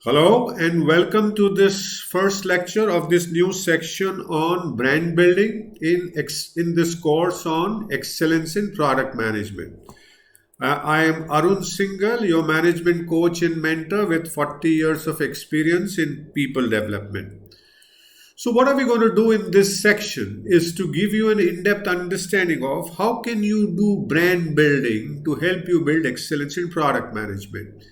Hello and welcome to this first lecture of this new section on brand building in this course on excellence in product management. I am Arun Singhal, your management coach and mentor with 40 years of experience in people development. So what are we going to do in this section is to give you an in-depth understanding of how can you do brand building to help you build excellence in product management.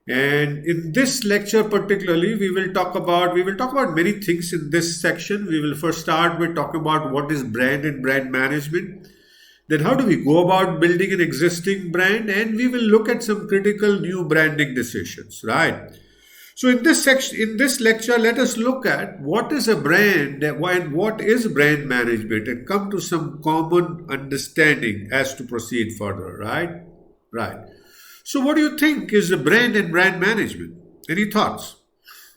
And in this lecture particularly, we will talk about many things in this section. We will first start with talking about what is brand and brand management. Then how do we go about building an existing brand? And we will look at some critical new branding decisions, right? So in this lecture, let us look at what is a brand and what is brand management and come to some common understanding as to proceed further, right? Right. So, what do you think is the brand and brand management? Any thoughts?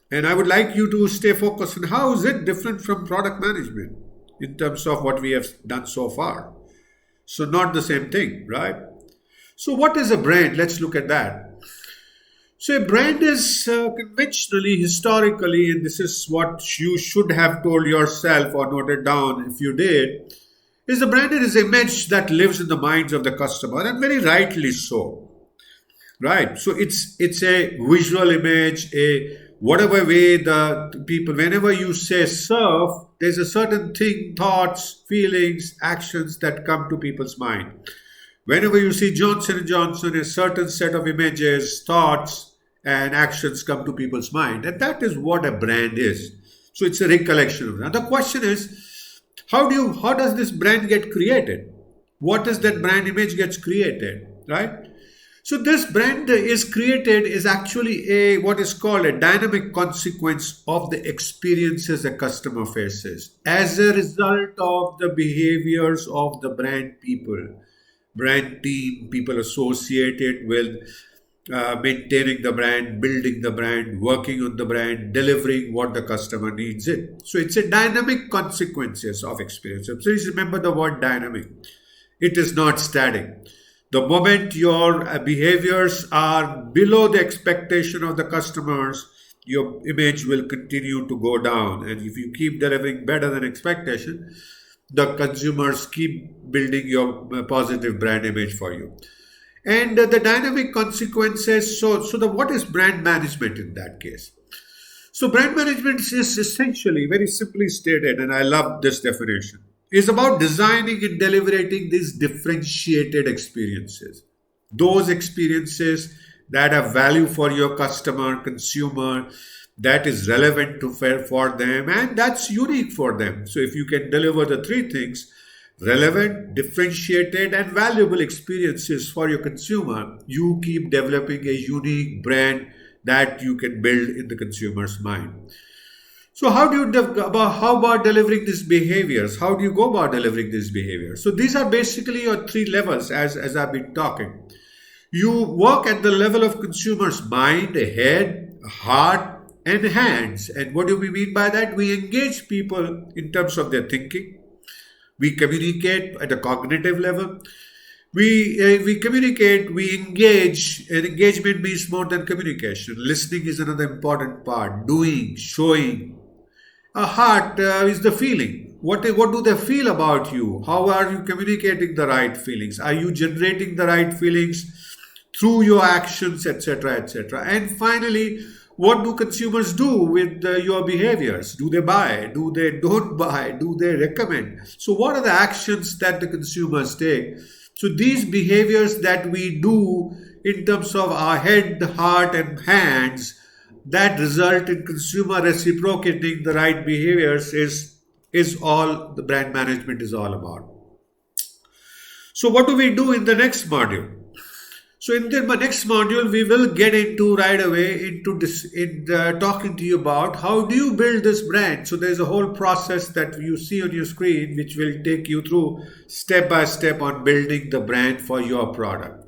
And I would like you to stay focused on how is it different from product management in terms of what we have done so far. So, not the same thing, right? So, what is a brand? Let's look at that. So, a brand is conventionally, historically, and this is what you should have told yourself or noted down if you did, is a brand is an image that lives in the minds of the customer, and very rightly so. Right. So it's a visual image, a whatever way the people, whenever you say serve, there's a certain thing, thoughts, feelings, actions that come to people's mind. Whenever you see Johnson and Johnson, a certain set of images, thoughts, and actions come to people's mind. And that is what a brand is. So it's a recollection of that. Now the question is, how does this brand get created? What is that brand image gets created? Right? So this brand is actually a what is called a dynamic consequence of the experiences a customer faces as a result of the behaviors of the brand people, brand team, people associated with maintaining the brand, building the brand, working on the brand, delivering what the customer needs it. So it's a dynamic consequences of experiences. Please remember the word dynamic. It is not static. The moment your behaviors are below the expectation of the customers, your image will continue to go down. And if you keep delivering better than expectation, the consumers keep building your positive brand image for you. And the dynamic consequences, what is brand management in that case? So brand management is essentially, very simply stated, and I love this definition, is about designing and delivering these differentiated experiences. Those experiences that have value for your customer, consumer, that is relevant for them and that's unique for them. So if you can deliver the three things, relevant, differentiated, and valuable experiences for your consumer, you keep developing a unique brand that you can build in the consumer's mind. So how about delivering these behaviors? How do you go about delivering these behaviors? So these are basically your three levels as I've been talking. You work at the level of consumer's mind, head, heart, and hands. And what do we mean by that? We engage people in terms of their thinking. We communicate at a cognitive level. We communicate, we engage, and engagement means more than communication. Listening is another important part. Doing, showing. A heart is the feeling. What do they feel about you? How are you communicating the right feelings? Are you generating the right feelings through your actions, etc., etc.? And finally, what do consumers do with your behaviors? Do they buy? Do they don't buy? Do they recommend? So what are the actions that the consumers take? So these behaviors that we do in terms of our head, heart, and hands that result in consumer reciprocating the right behaviors is all the brand management is all about. So what do we do in the next module? So in the next module, we will get into right away into this talking to you about how do you build this brand. So there's a whole process that you see on your screen, which will take you through step by step on building the brand for your product.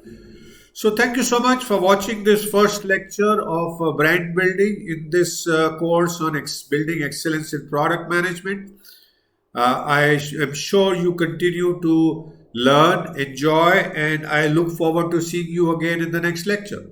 So thank you so much for watching this first lecture of brand building in this course on building excellence in product management. I am sure you continue to learn, enjoy, and I look forward to seeing you again in the next lecture.